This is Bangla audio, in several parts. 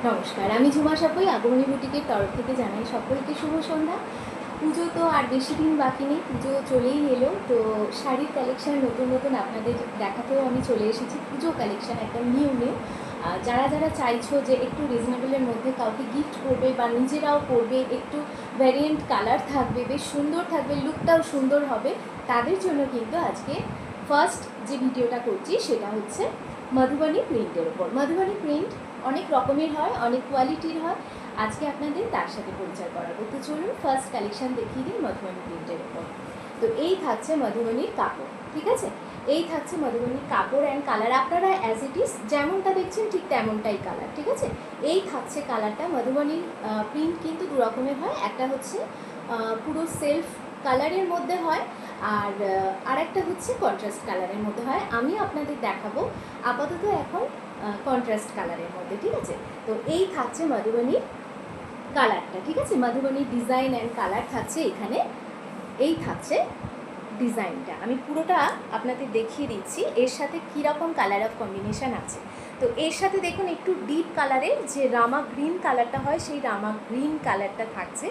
নমস্কার, আমি ঝুমা সাপই আগমনী বুটিকের তরফ থেকে জানাই সকলকে শুভ সন্ধ্যা। পুজো তো আর বেশি দিন বাকি নেই, পুজো চলেই এলো। তো শাড়ির কালেকশান নতুন নতুন আপনাদের দেখাতেও আমি চলে এসেছি। পুজো কালেকশান একদম নিউ নিউ। যারা যারা চাইছো যে একটু রিজনেবলের মধ্যে কাউকে গিফট করবে বা নিজেরাও করবে, একটু ভ্যারিয়েন্ট কালার থাকবে, বেশ সুন্দর থাকবে, লুকটাও সুন্দর হবে, তাদের জন্য কিন্তু আজকে ফার্স্ট যে ভিডিওটা করছি সেটা হচ্ছে মধুবনী প্রিন্টের ওপর। মধুবনী প্রিন্ট অনেক রকমের হয়, অনেক কোয়ালিটির হয়। আজকে আপনাদের তার সাথে পরিচয় করাবো। তো চলুন ফার্স্ট কালেকশান দেখিয়ে দিই মধুবনী প্রিন্টের ওপর। তো এই থাকছে মধুবনীর কাপড়, ঠিক আছে? এই থাকছে মধুবনীর কাপড় অ্যান্ড কালার। আপনারা অ্যাজ ইট ইজ যেমনটা দেখছেন ঠিক তেমনটাই কালার, ঠিক আছে? এই থাকছে কালারটা। মধুবনীর প্রিন্ট কিন্তু দু রকমের হয়। একটা হচ্ছে পুরো সেলফ কালারের মধ্যে হয়, আর আরেকটা হচ্ছে কন্ট্রাস্ট কালারের মধ্যে হয়। আমি আপনাদের দেখাবো আপাতত এখন কন্ট্রাস্ট কালারের মধ্যে, ঠিক আছে? তো এই থাকছে মধুবনীর কালারটা, ঠিক আছে? মধুবনীর ডিজাইন অ্যান্ড কালার থাকছে এখানে। এই থাকছে ডিজাইনটা, আমি পুরোটা আপনাদের দেখিয়ে দিচ্ছি এর সাথে কীরকম কালার অফ কম্বিনেশান আছে। তো এর সাথে দেখুন একটু ডিপ কালারের যে রামা গ্রিন কালারটা হয়, সেই রামা গ্রিন কালারটা থাকছে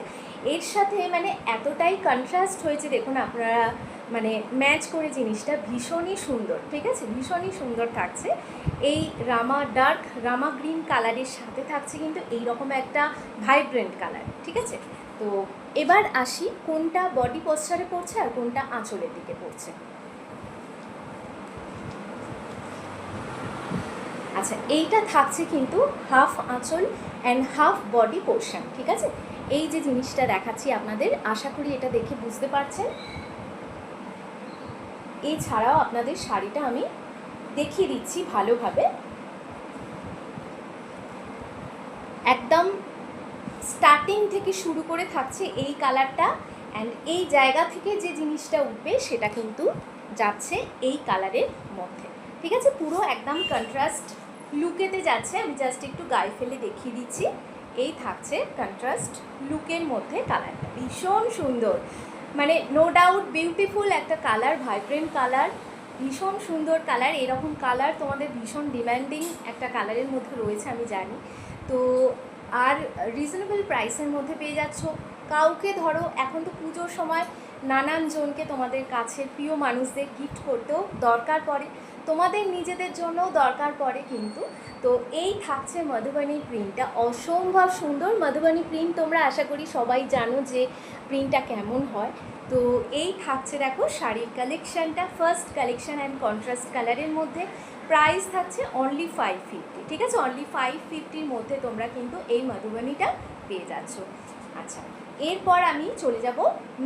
এর সাথে। মানে এতটাই কন্ট্রাস্ট হয়েছে দেখুন আপনারা, মানে ম্যাচ করে জিনিসটা ভীষণই সুন্দর, ঠিক আছে? ভীষণই সুন্দর থাকছে। এই রামা ডার্ক রামা গ্রিন কালারের সাথে থাকছে কিন্তু এইরকম একটা ভাইব্রেন্ট কালার, ঠিক আছে? তো এবার আসি কোনটা বডি পোস্টারে পড়ছে আর কোনটা আঁচলের দিকে পড়ছে। আচ্ছা, এইটা থাকছে কিন্তু হাফ আঁচল অ্যান্ড হাফ বডি পোর্শন, ঠিক আছে? এই যে জিনিসটা দেখাচ্ছি আপনাদের, আশা করি এটা দেখে বুঝতে পারছেন। এছাড়াও আপনাদের শাড়িটা আমি দেখিয়ে দিচ্ছি ভালোভাবে। একদম স্টার্টিং থেকে শুরু করে থাকছে এই কালারটা, অ্যান্ড এই জায়গা থেকে যে জিনিসটা উঠবে সেটা কিন্তু যাচ্ছে এই কালারের মধ্যে, ঠিক আছে? পুরো একদম কন্ট্রাস্ট লুকেতে যাচ্ছে। আমি জাস্ট একটু গায়ে ফেলে দেখিয়ে দিচ্ছি। এই থাকছে কন্ট্রাস্ট লুকের মধ্যে কালারটা, ভীষণ সুন্দর, মানে নো ডাউট বিউটিফুল একটা কালার, ভাইব্রেন্ট কালার, ভীষণ সুন্দর কালার। এরকম কালার তোমাদের ভীষণ ডিম্যান্ডিং একটা কালারের মধ্যে রয়েছে আমি জানি। তো আর রিজনেবল প্রাইসের মধ্যে পেয়ে যাচ্ছ। কাউকে ধরো এখন তো পুজোর সময় নানান জনকে তোমাদের কাছের প্রিয় মানুষদের গিফট করতেও দরকার পড়ে, তোমাদের নিজেদের জন্যও দরকার পড়ে কিন্তু। তো এই থাকছে মধুবনী প্রিন্টটা, অসম্ভব সুন্দর। মধুবনী প্রিন্ট তোমরা আশা করি সবাই জানো যে প্রিন্টটা কেমন হয়। তো এই থাকছে দেখো শাড়ির কালেকশানটা, ফার্স্ট কালেকশান অ্যান্ড কন্ট্রাস্ট কালারের মধ্যে। প্রাইস থাকছে অনলি 550, ঠিক আছে? অনলি 550-র মধ্যে তোমরা কিন্তু এই মধুবনীটা পেয়ে যাচ্ছ। আচ্ছা, এরপর আমি চলে যাব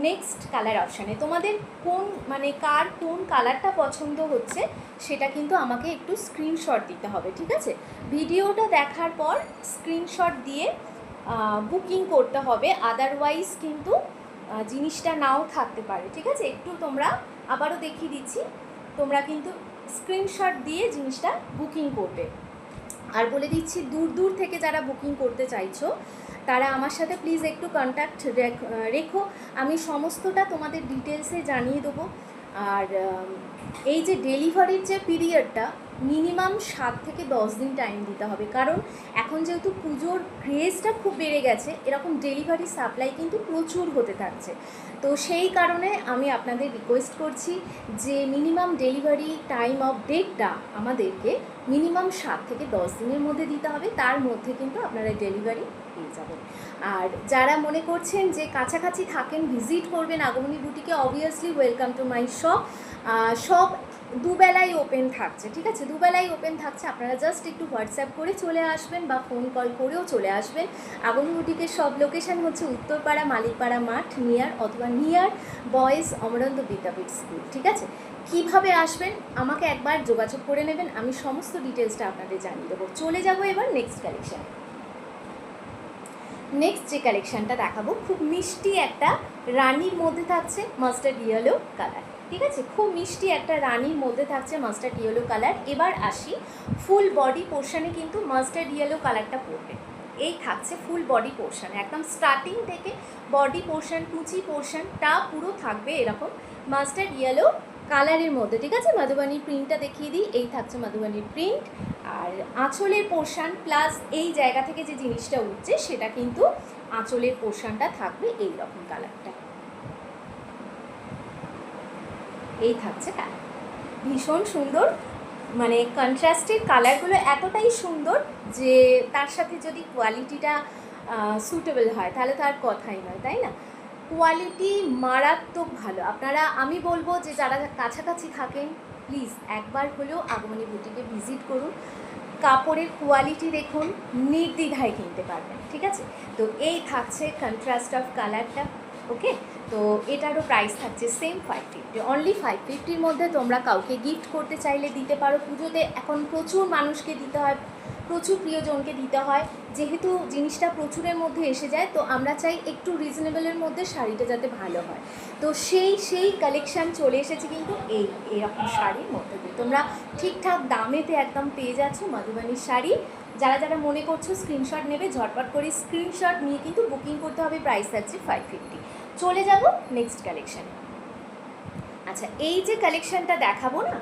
নেক্সট কালার অপশানে। তোমাদের কোন মানে কার কোন কালারটা পছন্দ হচ্ছে সেটা কিন্তু আমাকে একটু স্ক্রিনশট দিতে হবে, ঠিক আছে? ভিডিওটা দেখার পর স্ক্রিনশট দিয়ে বুকিং করতে হবে, আদারওয়াইজ কিন্তু জিনিসটা নাও থাকতে পারে, ঠিক আছে? একটু তোমরা আবারও দেখিয়ে দিচ্ছি, তোমরা কিন্তু স্ক্রিনশট দিয়ে জিনিসটা বুকিং করবে। আর বলে দিচ্ছি, দূর দূর থেকে যারা বুকিং করতে চাইছো তারা আমার সাথে প্লিজ একটু কন্ট্যাক্ট রেখো, আমি সমস্তটা তোমাদের ডিটেলসে জানিয়ে দেবো। আর এই যে ডেলিভারির যে পিরিয়ডটা, মিনিমাম 7 থেকে 10 দিন টাইম দিতে হবে, কারণ এখন যেহেতু পুজোর ক্রেজটা খুব বেড়ে গেছে, এরকম ডেলিভারি সাপ্লাই কিন্তু প্রচুর হতে থাকছে। তো সেই কারণে আমি আপনাদের রিকোয়েস্ট করছি যে মিনিমাম ডেলিভারি টাইম অফ ডেটটা আমাদেরকে মিনিমাম 7 থেকে 10 দিনের মধ্যে দিতে হবে, তার মধ্যে কিন্তু আপনারা ডেলিভারি পেয়ে যাবেন। আর যারা মনে করছেন যে কাছাকাছি থাকেন, ভিজিট করবেন আগমনী বুটিকে, obviously welcome to my shop. সব দুবেলাই ওপেন থাকছে, ঠিক আছে? দুবেলাই ওপেন থাকছে, আপনারা জাস্ট একটু হোয়াটসঅ্যাপ করে চলে আসবেন বা ফোন কল করেও চলে আসবেন। আগমনী বুটিকের সব লোকেশান হচ্ছে উত্তরপাড়া মালিকপাড়া মাঠ নিয়ার, অথবা নিয়ার বয়েজ অমরান্ত বিদ্যাপীঠ স্কুল, ঠিক আছে? কিভাবে আসবেন আমাকে একবার যোগাযোগ করে নেবেন, আমি সমস্ত ডিটেলসটা আপনাদের জানিয়ে দেবো। চলে যাব এবার নেক্সট কালেকশানে। নেক্সট যে কালেকশানটা দেখাবো খুব মিষ্টি একটা রানির মধ্যে থাকছে মাস্টার্ড ইয়েলো কালার, ঠিক আছে? খুব মিষ্টি একটা রানির মধ্যে থাকছে মাস্টার্ড ইয়েলো কালার। এবার আসি ফুল বডি পোর্শানে কিন্তু মাস্টার্ড ইয়েলো কালারটা পড়বে। এই থাকছে ফুল বডি পোর্শান, একদম স্টার্টিং থেকে বডি পোর্শান কুচি পোর্শানটা পুরো থাকবে এরকম মাস্টার্ড ইয়েলো কালারের মধ্যে, ঠিক আছে? মধুবনীর প্রিন্টটা দেখিয়ে দিই, এই থাকছে মধুবনীর প্রিন্ট। আর আঁচলের পোর্শন প্লাস এই জায়গা থেকে যে জিনিসটা উঠছে সেটা কিন্তু আঁচলের পোর্শনটা থাকবে এই রকম কালারটা। এই থাকছে কালার, ভীষণ সুন্দর, মানে কন্ট্রাস্টের কালারগুলো এতটাই সুন্দর যে তার সাথে যদি কোয়ালিটিটা সুটেবল হয় তাহলে তো আর কথাই নয়, তাই না? কোয়ালিটি মারাত্মক ভালো। আপনারা, আমি বলবো যে যারা কাছাকাছি থাকেন প্লিজ একবার হলেও আগমনী বুটিকে ভিজিট করুন, কাপড়ের কোয়ালিটি দেখুন, নির্দ্বিধায় কিনতে পারবেন, ঠিক আছে? তো এই থাকছে কন্ট্রাস্ট অফ কালারটা, ওকে? তো এটারও প্রাইস থাকছে সেম 550, অনলি 550-র মধ্যে তোমরা কাউকে গিফট করতে চাইলে দিতে পারো। পুজোতে এখন প্রচুর মানুষকে দিতে হয়, প্রচুর প্রিয়জনকে দিতে হয়, যেহেতু জিনিসটা প্রচুরের মধ্যে এসে যায়, তো আমরা চাই একটু রিজনেবলের মধ্যে শাড়িটা যাতে ভালো হয়। তো সেই কালেকশান চলে এসেছে কিন্তু এরকম শাড়ির মধ্যে দিয়ে তোমরা ঠিকঠাক দামেতে একদম পেয়ে যাচ্ছ মধুবনীর শাড়ি। যারা যারা মনে করছো স্ক্রিনশট নেবে, ঝটপট করে স্ক্রিনশট নিয়ে কিন্তু বুকিং করতে হবে। প্রাইস আছে 550। চলে যাব নেক্সট কালেকশানে। আচ্ছা, এই যে কালেকশানটা দেখাবো না,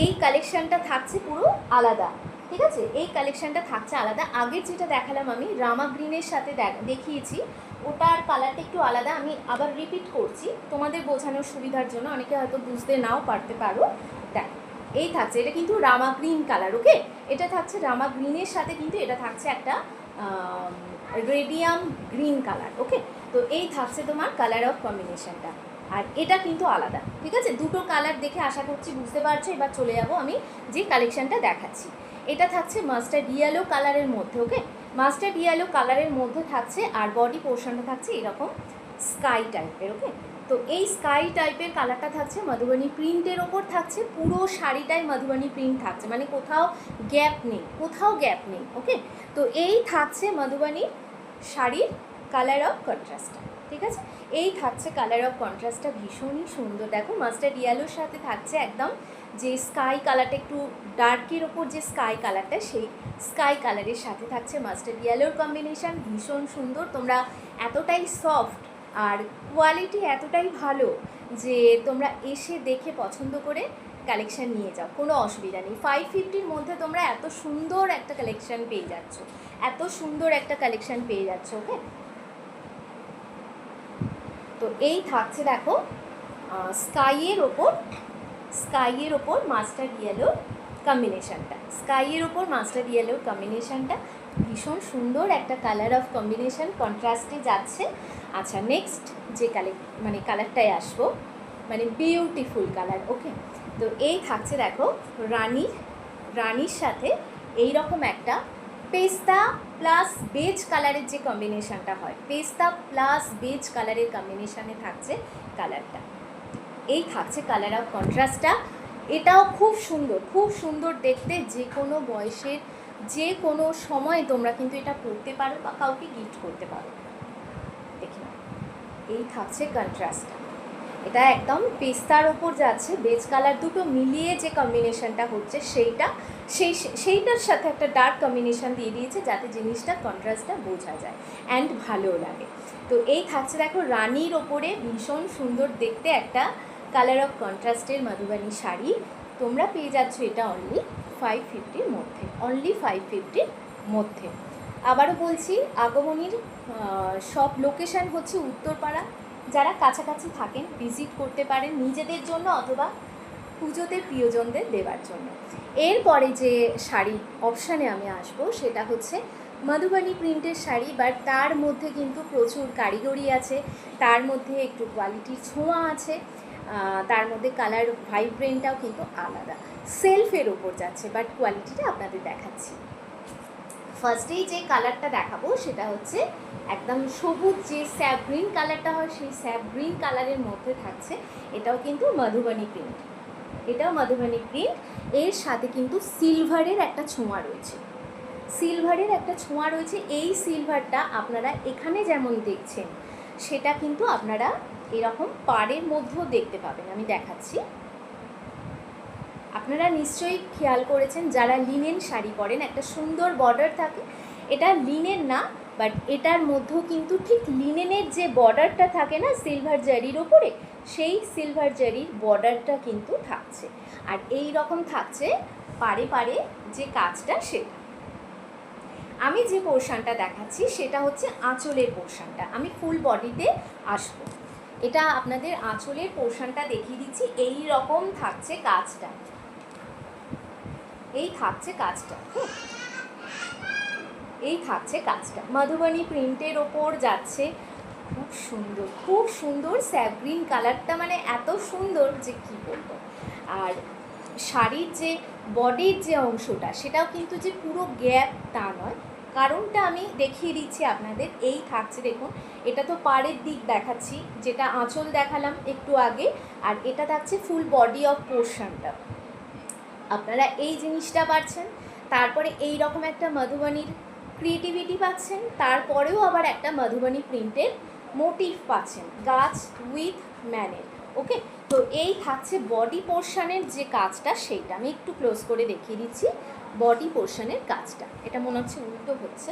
এই কালেকশানটা থাকছে পুরো আলাদা, ঠিক আছে? এই কালেকশানটা থাকছে আলাদা। আগের যেটা দেখালাম আমি রামা গ্রিনের সাথে দেখিয়েছি, ওটার কালারটা একটু আলাদা। আমি আবার রিপিট করছি তোমাদের বোঝানোর সুবিধার জন্য, অনেকে হয়তো বুঝতে নাও পারতে পারো। দেখ, এই থাকছে, এটা কিন্তু রামা গ্রিন কালার, ওকে? এটা থাকছে রামা গ্রিনের সাথে কিন্তু এটা থাকছে একটা রেডিয়াম গ্রিন কালার, ওকে? তো এই থাকছে তোমার কালার অফ কম্বিনেশনটা, আর এটা কিন্তু আলাদা, ঠিক আছে? দুটো কালার দেখে আশা করছি বুঝতে পারছো। এবার চলে যাব আমি যে কালেকশানটা দেখাচ্ছি। এটা থাকছে মাস্টার্ড ইয়েলো কালারের মধ্যে, ওকে? মাস্টার্ড ইয়েলো কালারের মধ্যে থাকছে, আর বডি পোর্শনটা থাকছে এরকম স্কাই টাইপের, ওকে? তো এই স্কাই টাইপের কালারটা থাকছে মধুবনী প্রিন্টের ওপর থাকছে, পুরো শাড়িটাই মধুবনী প্রিন্ট থাকছে, মানে কোথাও গ্যাপ নেই, কোথাও গ্যাপ নেই, ওকে? তো এই থাকছে মধুবনী শাড়ির কালার অফ কন্ট্রাস্টটা, ঠিক আছে? এই থাকছে কালার অফ কন্ট্রাস্টটা, ভীষণই সুন্দর। দেখো মাস্টার্ড ইয়েলোর সাথে থাকছে একদম যে স্কাই কালারটা, একটু ডার্কের ওপর যে স্কাই কালারটা, সেই স্কাই কালারের সাথে থাকছে মাস্টার্ড ইয়েলোর কম্বিনেশান, ভীষণ সুন্দর। তোমরা এতটাই সফট আর কোয়ালিটি এতটাই ভালো যে তোমরা এসে দেখে পছন্দ করে কালেকশান নিয়ে যাও, কোনো অসুবিধা নেই। 550-র মধ্যে তোমরা এত সুন্দর একটা কালেকশান পেয়ে যাচ্ছ, এত সুন্দর একটা কালেকশান পেয়ে যাচ্ছ, ওকে? তো এই থাকছে দেখো স্কাইয়ের ওপর মাস্টার্ড ইয়েলোর কম্বিনেশানটা, স্কাইয়ের ওপর মাস্টার্ড ইয়েলোর কম্বিনেশানটা ভীষণ সুন্দর একটা কালার অফ কম্বিনেশান, কন্ট্রাস্টে যাচ্ছে। আচ্ছা, নেক্সট যে কালারটায় আসবো, মানে বিউটিফুল কালার, ওকে? তো এই থাকছে দেখো রানির সাথে এই রকম একটা পেস্তা প্লাস বেজ কালারের যে কম্বিনেশানটা হয়, পেস্তা প্লাস বেজ কালারের কম্বিনেশানে থাকছে কালারটা। এই থাকছে কালার অফ কন্ট্রাস্টটা, এটাও খুব সুন্দর দেখতে, যে কোনো বয়সের যে কোনো সময় তোমরা কিন্তু এটা পরতে পারো বা কাউকে গিফট করতে পারো। দেখি না, এই থাকছে কন্ট্রাস্টটা, এটা একদম পেস্তার ওপর যাচ্ছে, বেজ কালার দুটো মিলিয়ে যে কম্বিনেশানটা হচ্ছে সেইটার সাথে একটা ডার্ক কম্বিনেশান দিয়ে দিয়েছে, যাতে জিনিসটা কন্ট্রাস্টটা বোঝা যায় অ্যান্ড ভালোও লাগে। তো এই থাকছে দেখো রানির ওপরে ভীষণ সুন্দর দেখতে একটা কালার অফ কন্ট্রাস্টের মধুবনী শাড়ি, তোমরা পেয়ে যাচ্ছ এটা অনলি 550-র মধ্যে, অনলি 550-র মধ্যে। আবারও বলছি, আগমনীর সব লোকেশান হচ্ছে উত্তরপাড়া, যারা কাছাকাছি থাকেন ভিজিট করতে পারেন নিজেদের জন্য অথবা পুজোতে প্রিয়জনদের দেওয়ার জন্য। এরপরে যে শাড়ি অপশানে আমি আসবো সেটা হচ্ছে মধুবনী প্রিন্টের শাড়ি, বাট তার মধ্যে কিন্তু প্রচুর কারিগরি আছে, তার মধ্যে একটু কোয়ালিটির ছোঁয়া আছে, তার মধ্যে কালার ভাইব্রেন্টটাও কিন্তু আলাদা, সেলফের ওপর যাচ্ছে, বাট কোয়ালিটিটা আপনাদের দেখাচ্ছি। ফার্স্টেই যে কালারটা দেখাবো সেটা হচ্ছে একদম সবুজ, যে স্যাপ গ্রিন কালারটা হয় সেই স্যাপ গ্রিন কালারের মধ্যে থাকছে, এটাও কিন্তু মধুবনী প্রিন্ট, এটাও মধুবনী প্রিন্ট। এর সাথে কিন্তু সিলভারের একটা ছোঁয়া রয়েছে, এই সিলভারটা আপনারা এখানে যেমন দেখছেন সেটা কিন্তু আপনারা এরকম পাড়ের মধ্যেও দেখতে পাবেন, আমি দেখাচ্ছি। আপনারা নিশ্চয়ই খেয়াল করেছেন যারা লিনেন শাড়ি পরেন, একটা সুন্দর বর্ডার থাকে, এটা লিনেন না, বাট এটার মধ্যেও কিন্তু ঠিক লিনেনের যে বর্ডারটা থাকে না সিলভার জারির ওপরে, সেই সিলভার জারির বর্ডারটা কিন্তু থাকছে। আর এই রকম থাকছে পাড়ে পাড়ে যে কাজটা সেটা। আমি যে পোর্শনটা দেখাচ্ছি সেটা হচ্ছে আঁচলের পোর্শনটা। আমি ফুল বডিতে আসবো। এটা আপনাদের আঁচলের পোর্শনটা দেখিয়ে দিচ্ছি। এই রকম থাকছে কাজটা, এই থাকছে কাজটা, এই থাকছে কাজটা। মধুবনী প্রিন্টের ওপর যাচ্ছে, খুব সুন্দর, খুব সুন্দর স্যাগ্রিন কালারটা, মানে এত সুন্দর যে কি বলবো। আর শাড়ির যে বডির যে অংশটা সেটাও কিন্তু যে পুরো গ্যাপ তা নয়, কারণটা আমি দেখিয়ে দিচ্ছি আপনাদের। এই থাকছে, দেখুন এটা তো পাড়ের দিক দেখাচ্ছি, যেটা আঁচল দেখালাম একটু আগে, আর এটা থাকছে ফুল বডি অফ পোর্শনটা। আপনারা এই জিনিসটা পাচ্ছেন, তারপরে এই রকম একটা মধুবনীর ক্রিয়েটিভিটি পাচ্ছেন, তারপরেও আবার একটা মধুবনী প্রিন্টের মোটিভ পাচ্ছেন, গাছ উইথ ম্যানের। ওকে, তো এই থাকছে বডি পোর্শনের যে কাজটা, সেইটা আমি একটু ক্লোজ করে দেখিয়ে দিচ্ছি। বডি পোর্শনের কাজটা, এটা মনে হচ্ছে উল্টো হচ্ছে,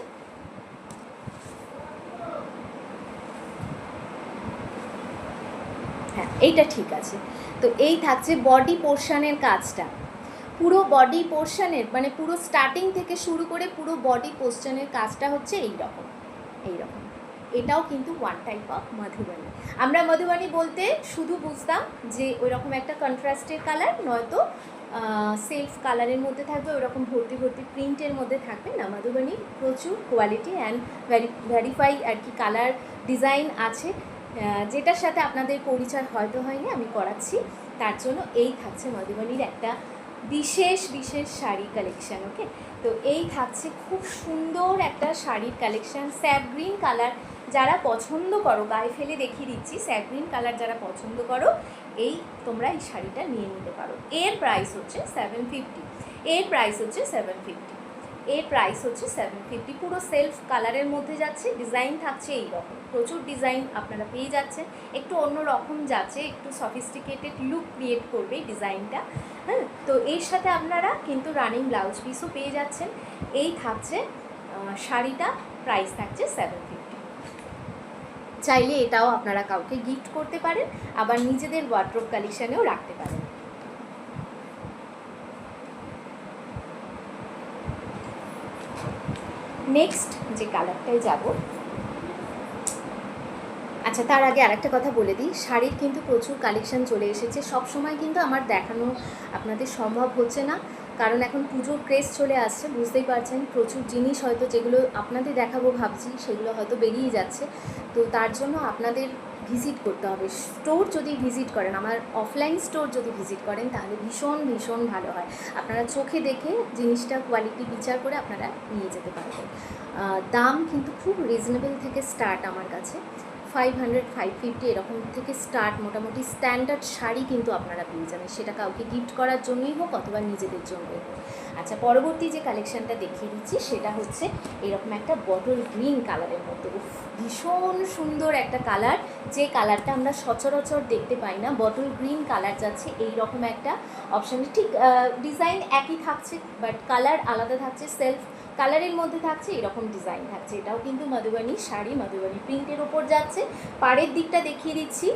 হ্যাঁ এইটা ঠিক আছে। তো এই থাকছে বডি পোর্শনের কাজটা, পুরো বডি পোর্শনের, মানে পুরো স্টার্টিং থেকে শুরু করে পুরো বডি পোর্শনের কাজটা হচ্ছে এই রকম, এই রকম। এটাও কিন্তু ওয়ান টাইপ অফ মধুবনী। আমরা মধুবনী বলতে শুধু বুঝতাম যে ওই রকম একটা কন্ট্রাস্টের কালার, নয়তো সেলফ কালারের মধ্যে থাকবে, ওই রকম ভর্তি ভর্তি প্রিন্টের মধ্যে থাকবে না। মধুবনী প্রচুর কোয়ালিটি অ্যান্ড ভেরিফাই আর কি কালার ডিজাইন আছে, যেটার সাথে আপনাদের পরিচয় হয়তো হয়নি, আমি করাচ্ছি। তার জন্য এই থাকছে মধুবনীর একটা বিশেষ বিশেষ শাড়ি কালেকশান। ওকে, তো এই থাকছে খুব সুন্দর একটা শাড়ির কালেকশান। স্যাপ গ্রিন কালার যারা পছন্দ করো, গায়ে ফেলে দেখিয়ে দিচ্ছি, স্যাপ গ্রিন কালার যারা পছন্দ করো, এই তোমরা এই শাড়িটা নিয়ে নিতে পারো। এর প্রাইস হচ্ছে 750, এর প্রাইস হচ্ছে 750, এর প্রাইস হচ্ছে 750। পুরো সেলফ কালারের মধ্যে যাচ্ছে, ডিজাইন থাকছে এই রকম, প্রচুর ডিজাইন আপনারা পেয়ে যাচ্ছেন। একটু অন্য রকম যাচ্ছে, একটু সফিস্টিকেটেড লুক ক্রিয়েট করবে এই ডিজাইনটা। হ্যাঁ, তো এর সাথে আপনারা কিন্তু রানিং ব্লাউজ পিসও পেয়ে যাচ্ছেন। এই থাকছে শাড়িটা, প্রাইস থাকছে 750। চাইলে এটাও আপনারা কাউকে গিফট করতে পারেন, আবার নিজেদের ওয়ার্ড্রোব কালেকশানেও রাখতে পারেন। নেক্সট যে কালারটায় যাব, আচ্ছা তার আগে আরেকটা কথা বলে দিই, শাড়ির কিন্তু প্রচুর কালেকশান চলে এসেছে। সব সময় কিন্তু আমার দেখানো আপনাদের সম্ভব হচ্ছে না, কারণ এখন পুজোর ক্রেজ চলে আসছে, বুঝতেই পারছেন। প্রচুর জিনিস হয়তো যেগুলো আপনাদের দেখাবো ভাবছি, সেগুলো হয়তো বেরিয়ে যাচ্ছে। তো তার জন্য আপনাদের ভিজিট করতে হবে স্টোর। যদি ভিজিট করেন, আমার অফলাইন স্টোর যদি ভিজিট করেন, তাহলে ভীষণ ভীষণ ভালো হয়। আপনারা চোখে দেখে জিনিসটা কোয়ালিটি বিচার করে আপনারা নিয়ে যেতে পারবেন। দাম কিন্তু খুব রিজনেবল থেকে স্টার্ট আমার কাছে, 500, 550 এরকম থেকে স্টার্ট। মোটামুটি স্ট্যান্ডার্ড শাড়ি কিন্তু আপনারা পেয়ে যাবেন, সেটা কাউকে গিফট করার জন্যই হোক অথবা নিজেদের জন্যই হোক। আচ্ছা, পরবর্তী যে কালেকশানটা দেখিয়ে দিচ্ছি সেটা হচ্ছে এরকম একটা বটল গ্রিন কালারের মধ্যে। ভীষণ সুন্দর একটা কালার, যে কালারটা আমরা সচরাচর দেখতে পাই না। বটল গ্রিন কালার যাচ্ছে এই রকম একটা অপশানে, ঠিক ডিজাইন একই থাকছে বাট কালার আলাদা থাকছে, সেলফ কালারের মধ্যে থাকছে, এরকম ডিজাইন থাকছে। এটাও কিন্তু মধুবনী শাড়ি, মধুবনী প্রিন্টের ওপর যাচ্ছে। পাড়ের দিকটা দেখিয়ে দিচ্ছি,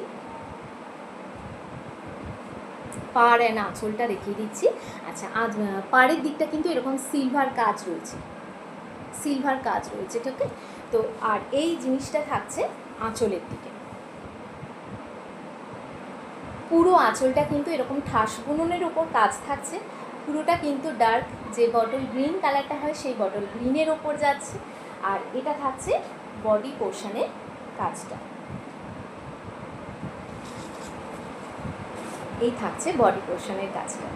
পাড় অ্যান্ড আঁচলটা দেখিয়ে দিচ্ছি। আচ্ছা, পাড়ের দিকটা কিন্তু এরকম সিলভার কাজ রয়েছে, সিলভার কাজ রয়েছে, ঠিক আছে। তো আর এই জিনিসটা থাকছে আঁচলের দিকে, পুরো আঁচলটা কিন্তু এরকম ঠাস বুননের ওপর কাজ থাকছে। পুরোটা কিন্তু ডার্ক যে বটল গ্রিন কালারটা হয়, সেই বটল গ্রিনের ওপর যাচ্ছে। আর এটা থাকছে বডি পোর্শনের কাজটা, এই থাকছে বডি পোর্শনের কাজটা।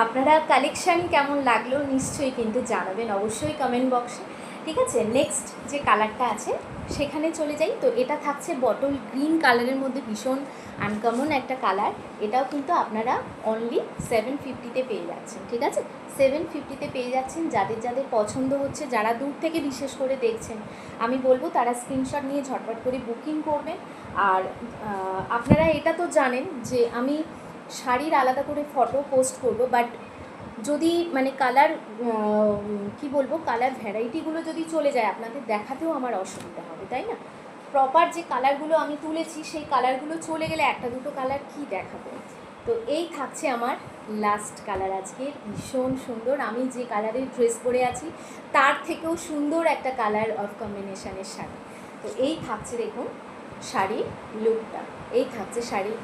আপনারা কালেকশান কেমন লাগলো নিশ্চয়ই কিন্তু জানাবেন অবশ্যই কমেন্ট বক্সে, ঠিক আছে। নেক্সট যে কালারটা আছে সেখানে চলে যাই। তো এটা থাকছে বটল গ্রিন কালারের মধ্যে, ভীষণ আনকমন একটা কালার। এটাও কিন্তু আপনারা অনলি 750-তে পেয়ে যাচ্ছেন, ঠিক আছে। 750-তে পেয়ে যাচ্ছেন। যাদের যাদের পছন্দ হচ্ছে, যারা দূর থেকে বিশেষ করে দেখছেন, আমি বলবো তারা স্ক্রিনশট নিয়ে ঝটপট করে বুকিং করবেন। আর আপনারা এটা তো জানেন যে আমি শাড়ির আলাদা করে ফটো পোস্ট করব, বাট যদি মানে কালার কি বলবো, কালার ভ্যারাইটিগুলো যদি চলে যায় আপনাদের দেখাতেও আমার অসুবিধা হবে, তাই না। প্রপার যে কালারগুলো আমি তুলেছি সেই কালারগুলো চলে গেলে একটা দুটো কালার কি দেখাবো। তো এই থাকছে আমার লাস্ট কালার আজকে, ভীষণ সুন্দর। আমি যে কালারের ড্রেস পরে আছি তার থেকেও সুন্দর একটা কালার অফ কম্বিনেশনের শাড়ি। তো এই থাকছে দেখুন শাড়ির লুকটা, এই থাকছে শাড়ির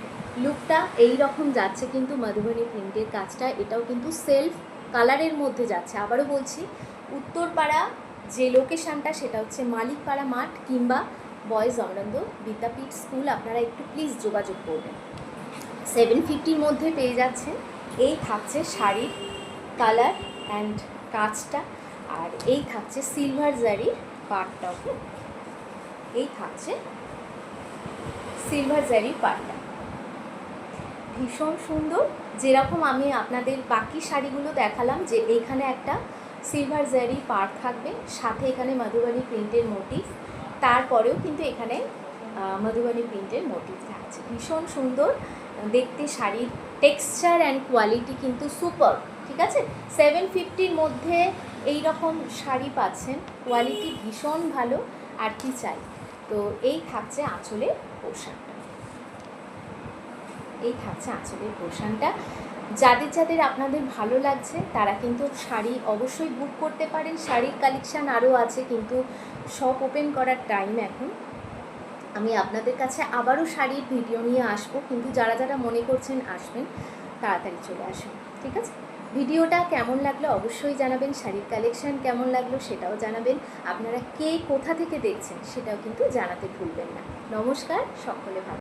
লুকটা। এই রকম যাচ্ছে কিন্তু মধুবনী প্রিন্টের কাজটা, এটাও কিন্তু সেলফ কালারের মধ্যে যাচ্ছে। আবারও বলছি, উত্তরপাড়া যে লোকেশানটা সেটা হচ্ছে মালিকপাড়া মাঠ কিংবা বয়েজ অমরান্দ বিদ্যাপীঠ স্কুল। আপনারা একটু প্লিজ যোগাযোগ করবেন। 750-র মধ্যে পেয়ে যাচ্ছেন। এই থাকছে শাড়ির কালার অ্যান্ড কাজটা, আর এই থাকছে সিলভার জারির পাড়টা। ওকে, এই থাকছে সিলভার জারির পাড়টা, ভীষণ সুন্দর। যেরকম আমি আপনাদের বাকি শাড়িগুলো দেখালাম যে এইখানে একটা সিলভার জারি পাড় থাকবে, সাথে এখানে মধুবনী প্রিন্টের মোটিভ, তারপরেও কিন্তু এখানে মধুবনী প্রিন্টের মোটিভ থাকছে। ভীষণ সুন্দর দেখতে, শাড়ির টেক্সচার অ্যান্ড কোয়ালিটি কিন্তু সুপার। ঠিক আছে, 750-র মধ্যে এই রকম শাড়ি পাচ্ছেন, কোয়ালিটি ভীষণ ভালো, আর কি চাই। তো এই থাকছে আঁচলের পোশাকটা, এই থাকছে আঁচলের পোশাকটা। যাদের যাদের আপনাদের ভালো লাগছে তারা কিন্তু শাড়ি অবশ্যই বুক করতে পারেন। শাড়ির কালেকশান আরও আছে, কিন্তু শপ ওপেন করার টাইম এখন। আমি আপনাদের কাছে আবারও শাড়ির ভিডিও নিয়ে আসবো, কিন্তু যারা যারা মনে করছেন আসবেন তাড়াতাড়ি চলে আসুন। ঠিক আছে, ভিডিওটা কেমন লাগলো অবশ্যই জানাবেন, শাড়ির কালেকশান কেমন লাগলো সেটাও জানাবেন, আপনারা কে কোথা থেকে দেখছেন সেটাও কিন্তু জানাতে ভুলবেন না। নমস্কার, সকলে ভালো।